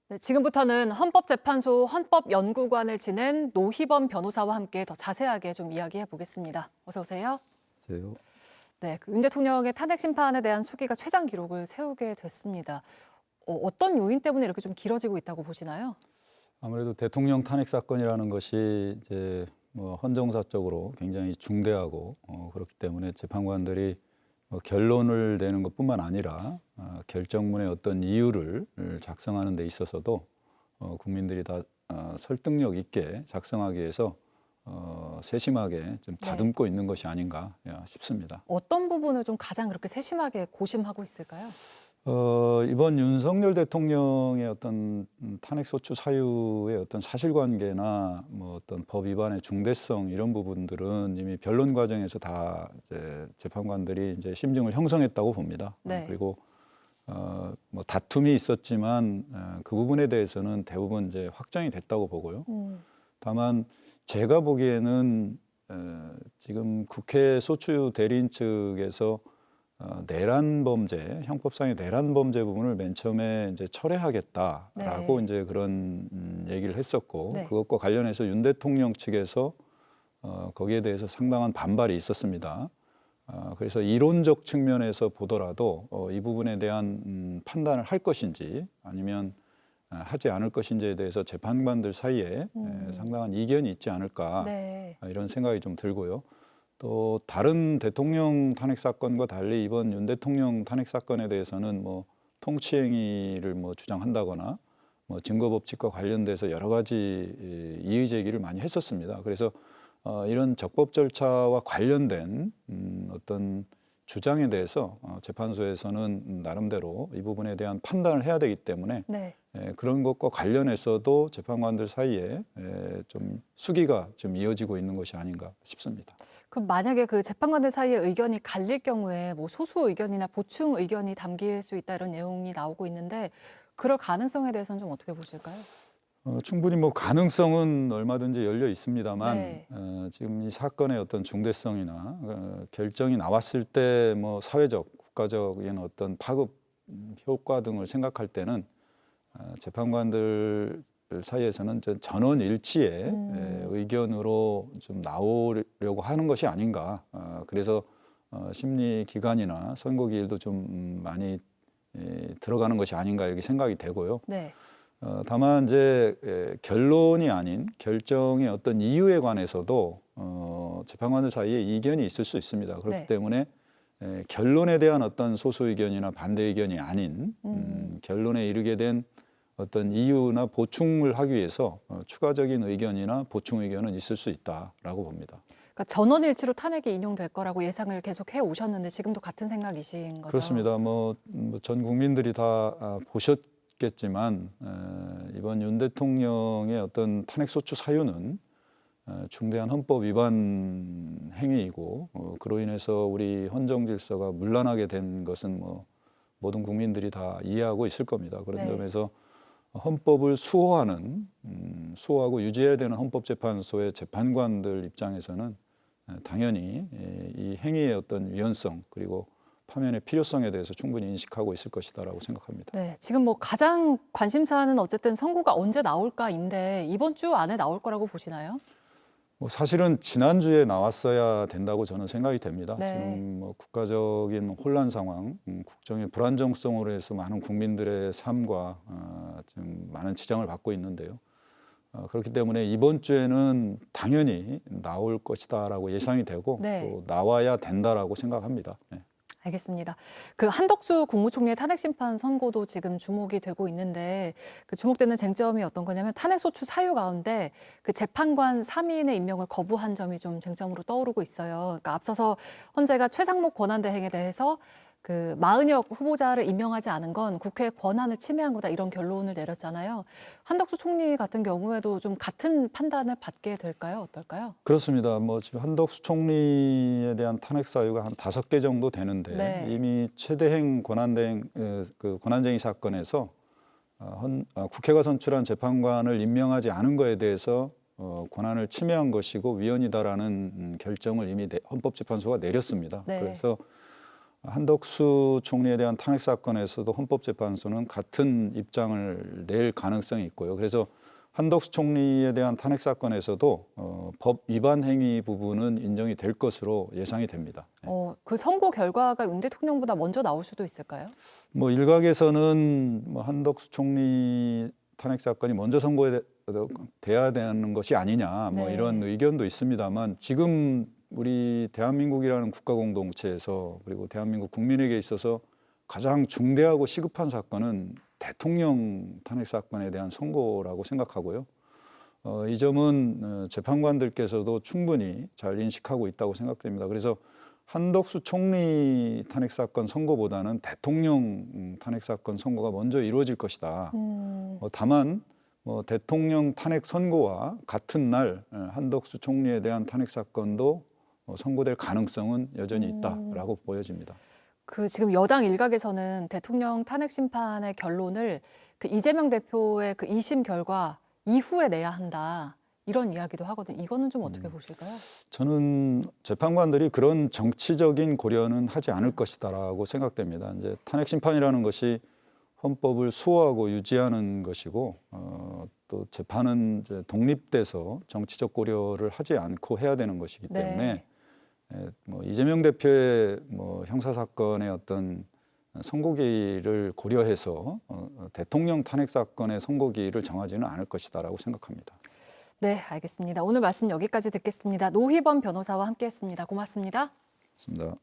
네, 지금부터는 헌법재판소 헌법연구관을 지낸 노희범 변호사와 함께 더 자세하게 좀 이야기해 보겠습니다. 어서 오세요. 세요. 네, 윤 대통령의 탄핵 심판에 대한 수기가 최장 기록을 세우게 됐습니다. 어떤 요인 때문에 이렇게 좀 길어지고 있다고 보시나요? 아무래도 대통령 탄핵 사건이라는 것이 이제 헌정사적으로 굉장히 중대하고 그렇기 때문에 재판관들이 결론을 내는 것뿐만 아니라 결정문의 어떤 이유를 작성하는 데 있어서도 국민들이 다 설득력 있게 작성하기 위해서 세심하게 좀 다듬고 있는 것이 아닌가 싶습니다. 어떤 부분을 좀 가장 그렇게 세심하게 고심하고 있을까요? 이번 윤석열 대통령의 어떤 탄핵 소추 사유의 어떤 사실관계나 뭐 어떤 법 위반의 중대성 이런 부분들은 이미 변론 과정에서 다 이제 재판관들이 이제 심증을 형성했다고 봅니다. 네. 그리고 뭐 다툼이 있었지만 그 부분에 대해서는 대부분 이제 확정이 됐다고 보고요. 다만 제가 보기에는 지금 국회 소추 대리인 측에서 내란 범죄, 형법상의 내란 범죄 부분을 맨 처음에 이제 철회하겠다라고 네. 이제 그런 얘기를 했었고 네. 그것과 관련해서 윤 대통령 측에서 거기에 대해서 상당한 반발이 있었습니다. 그래서 이론적 측면에서 보더라도 이 부분에 대한 판단을 할 것인지 아니면 하지 않을 것인지에 대해서 재판관들 사이에 상당한 이견이 있지 않을까 네. 이런 생각이 좀 들고요. 또 다른 대통령 탄핵 사건과 달리 이번 윤 대통령 탄핵 사건에 대해서는 뭐 통치행위를 뭐 주장한다거나 뭐 증거법칙과 관련돼서 여러 가지 이의 제기를 많이 했었습니다. 그래서 이런 적법 절차와 관련된 어떤 주장에 대해서 재판소에서는 나름대로 이 부분에 대한 판단을 해야 되기 때문에 네. 그런 것과 관련해서도 재판관들 사이에 좀 수기가 좀 이어지고 있는 것이 아닌가 싶습니다. 그럼 만약에 그 재판관들 사이에 의견이 갈릴 경우에 뭐 소수 의견이나 보충 의견이 담길 수 있다 이런 내용이 나오고 있는데 그럴 가능성에 대해서는 좀 어떻게 보실까요? 충분히 뭐 가능성은 얼마든지 열려 있습니다만 네. 지금 이 사건의 어떤 중대성이나 결정이 나왔을 때 뭐 사회적, 국가적인 어떤 파급 효과 등을 생각할 때는 재판관들 사이에서는 전원 일치의 의견으로 좀 나오려고 하는 것이 아닌가. 그래서 심리 기간이나 선고 기일도 좀 많이 들어가는 것이 아닌가 이렇게 생각이 되고요. 네. 다만 이제 결론이 아닌 결정의 어떤 이유에 관해서도 재판관들 사이에 이견이 있을 수 있습니다. 그렇기 네. 때문에 결론에 대한 어떤 소수 의견이나 반대 의견이 아닌 결론에 이르게 된 어떤 이유나 보충을 하기 위해서 추가적인 의견이나 보충 의견은 있을 수 있다라고 봅니다. 그러니까 전원일치로 탄핵이 인용될 거라고 예상을 계속 해 오셨는데 지금도 같은 생각이신 거죠? 그렇습니다. 전 국민들이 다 보셨겠지만 이번 윤 대통령의 어떤 탄핵 소추 사유는 중대한 헌법 위반 행위이고 그로 인해서 우리 헌정 질서가 문란하게 된 것은 뭐 모든 국민들이 다 이해하고 있을 겁니다. 그런 네. 점에서 헌법을 수호하고 유지해야 되는 헌법재판소의 재판관들 입장에서는 당연히 이 행위의 어떤 위헌성 그리고 파면의 필요성에 대해서 충분히 인식하고 있을 것이다라고 생각합니다. 네, 지금 뭐 가장 관심사는 어쨌든 선고가 언제 나올까인데 이번 주 안에 나올 거라고 보시나요? 뭐 사실은 지난주에 나왔어야 된다고 저는 생각이 됩니다. 네. 지금 뭐 국가적인 혼란 상황, 국정의 불안정성으로 해서 많은 국민들의 삶과 좀 많은 지장을 받고 있는데요. 그렇기 때문에 이번 주에는 당연히 나올 것이다라고 예상이 되고 네. 또 나와야 된다라고 생각합니다. 네. 알겠습니다. 그 한덕수 국무총리의 탄핵 심판 선고도 지금 주목이 되고 있는데 그 주목되는 쟁점이 어떤 거냐면 탄핵 소추 사유 가운데 그 재판관 3인의 임명을 거부한 점이 좀 쟁점으로 떠오르고 있어요. 그러니까 앞서서 헌재가 최상목 권한대행에 대해서 그 마은혁 후보자를 임명하지 않은 건 국회의 권한을 침해한 거다 이런 결론을 내렸잖아요. 한덕수 총리 같은 경우에도 좀 같은 판단을 받게 될까요? 어떨까요? 그렇습니다. 뭐 지금 한덕수 총리에 대한 탄핵 사유가 한 5개 정도 되는데 네. 이미 최대행 그 권한쟁의 사건에서 국회가 선출한 재판관을 임명하지 않은 거에 대해서 권한을 침해한 것이고 위헌이다라는 결정을 이미 헌법재판소가 내렸습니다. 네. 그래서 한덕수 총리에 대한 탄핵 사건에서도 헌법재판소는 같은 입장을 낼 가능성이 있고요. 그래서 한덕수 총리에 대한 탄핵 사건에서도 법 위반 행위 부분은 인정이 될 것으로 예상이 됩니다. 그 선고 결과가 윤 대통령보다 먼저 나올 수도 있을까요? 뭐 일각에서는 뭐 한덕수 총리 탄핵 사건이 먼저 선고돼야 되는 것이 아니냐 뭐 네. 이런 의견도 있습니다만 지금 우리 대한민국이라는 국가 공동체에서 그리고 대한민국 국민에게 있어서 가장 중대하고 시급한 사건은 대통령 탄핵 사건에 대한 선고라고 생각하고요. 이 점은 재판관들께서도 충분히 잘 인식하고 있다고 생각됩니다. 그래서 한덕수 총리 탄핵 사건 선고보다는 대통령 탄핵 사건 선고가 먼저 이루어질 것이다. 다만 대통령 탄핵 선고와 같은 날 한덕수 총리에 대한 탄핵 사건도 선고될 가능성은 여전히 있다라고 보여집니다. 지금 여당 일각에서는 대통령 탄핵 심판의 결론을 이재명 대표의 2심 결과 이후에 내야 한다. 이런 이야기도 하거든요. 이거는 좀 어떻게 보실까요? 저는 재판관들이 그런 정치적인 고려는 하지 않을 것이다라고 생각됩니다. 이제 탄핵 심판이라는 것이 헌법을 수호하고 유지하는 것이고 또 재판은 이제 독립돼서 정치적 고려를 하지 않고 해야 되는 것이기 때문에 뭐 이재명 대표의 형사 사건의 어떤 선고기를 고려해서 대통령 탄핵 사건의 선고기를 정하지는 않을 것이다라고 생각합니다. 네, 알겠습니다. 오늘 말씀 여기까지 듣겠습니다. 노희범 변호사와 함께했습니다. 고맙습니다. 맞습니다.